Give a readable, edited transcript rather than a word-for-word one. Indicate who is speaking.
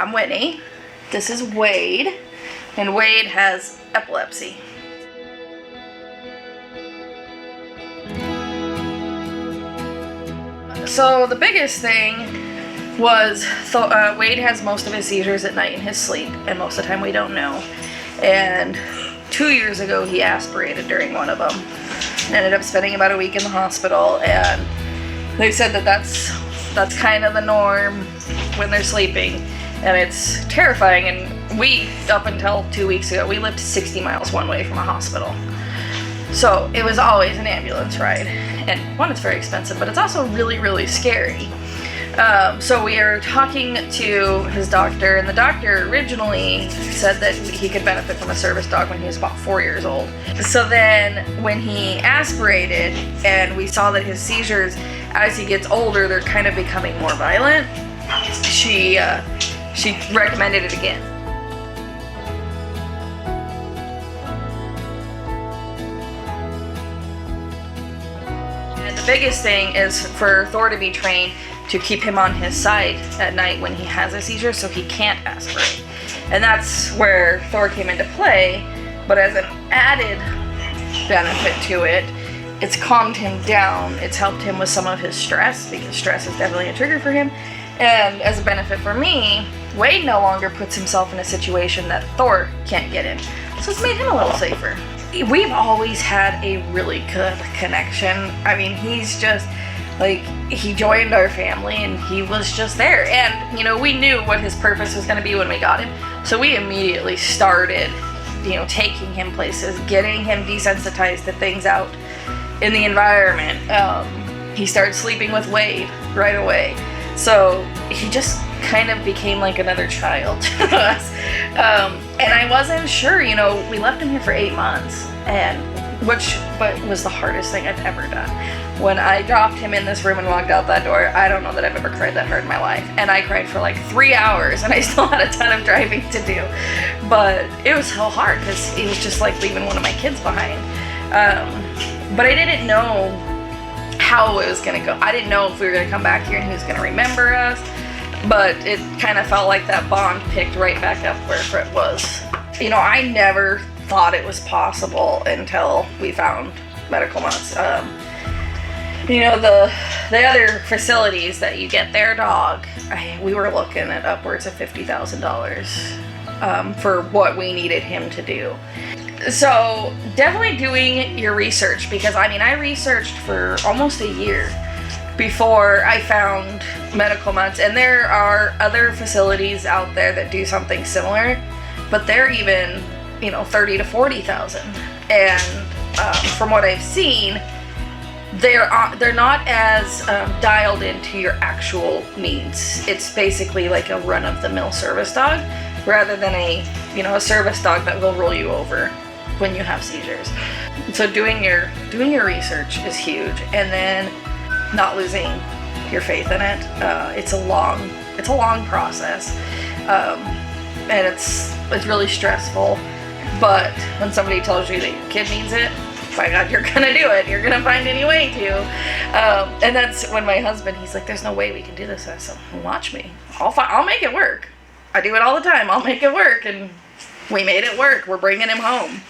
Speaker 1: I'm Whitney. This is Wade, and Wade has epilepsy. So the biggest thing was Wade has most of his seizures at night in his sleep, and most of the time we don't know. And 2 years ago he aspirated during one of them. Ended up spending about a week in the hospital, and they said that that's kind of the norm when they're sleeping, and it's terrifying. And we, up until 2 weeks ago, we lived 60 miles one way from a hospital. So it was always an ambulance ride. And one, it's very expensive, but it's also really, really scary. So we are talking to his doctor, and the doctor originally said that he could benefit from a service dog when he was about 4 years old. So then when he aspirated and we saw that his seizures, as he gets older, they're kind of becoming more violent, she recommended it again. And the biggest thing is for Thor to be trained to keep him on his side at night when he has a seizure, so he can't aspirate. And that's where Thor came into play, but as an added benefit to it, it's calmed him down. It's helped him with some of his stress, because stress is definitely a trigger for him. And as a benefit for me, Wade no longer puts himself in a situation that Thor can't get in. So it's made him a little safer. We've always had a really good connection. I mean, he's just, like, he joined our family and he was just there. And, you know, we knew what his purpose was going to be when we got him. So we immediately started, you know, taking him places, getting him desensitized to things out in the environment. He started sleeping with Wade right away. So he just kind of became like another child to us. And I wasn't sure, you know, we left him here for 8 months, but was the hardest thing I've ever done. When I dropped him in this room and walked out that door, I don't know that I've ever cried that hard in my life. And I cried for like 3 hours, and I still had a ton of driving to do. But it was so hard because it was just like leaving one of my kids behind. But I didn't know how it was gonna go. I didn't know if we were gonna come back here and he was gonna remember us. But it kind of felt like that bond picked right back up where it was. You know, I never thought it was possible until we found Medical Mutts. You know, the other facilities that you get their dog, we were looking at upwards of $50,000 for what we needed him to do. So definitely doing your research, because I mean, I researched for almost a year before I found Medical Mutts, and there are other facilities out there that do something similar, but they're even, you know, $30,000 to $40,000. And from what I've seen, they're not as dialed into your actual needs. It's basically like a run-of-the-mill service dog, rather than a service dog that will roll you over when you have seizures. So doing your research is huge, and then not losing your faith in it. It's a long process, and it's really stressful. But when somebody tells you that your kid needs it, by God, you're gonna do it. You're gonna find any way to. And that's when my husband, he's like, "There's no way we can do this." I said, "Watch me. I'll make it work. I do it all the time. I'll make it work." And we made it work. We're bringing him home.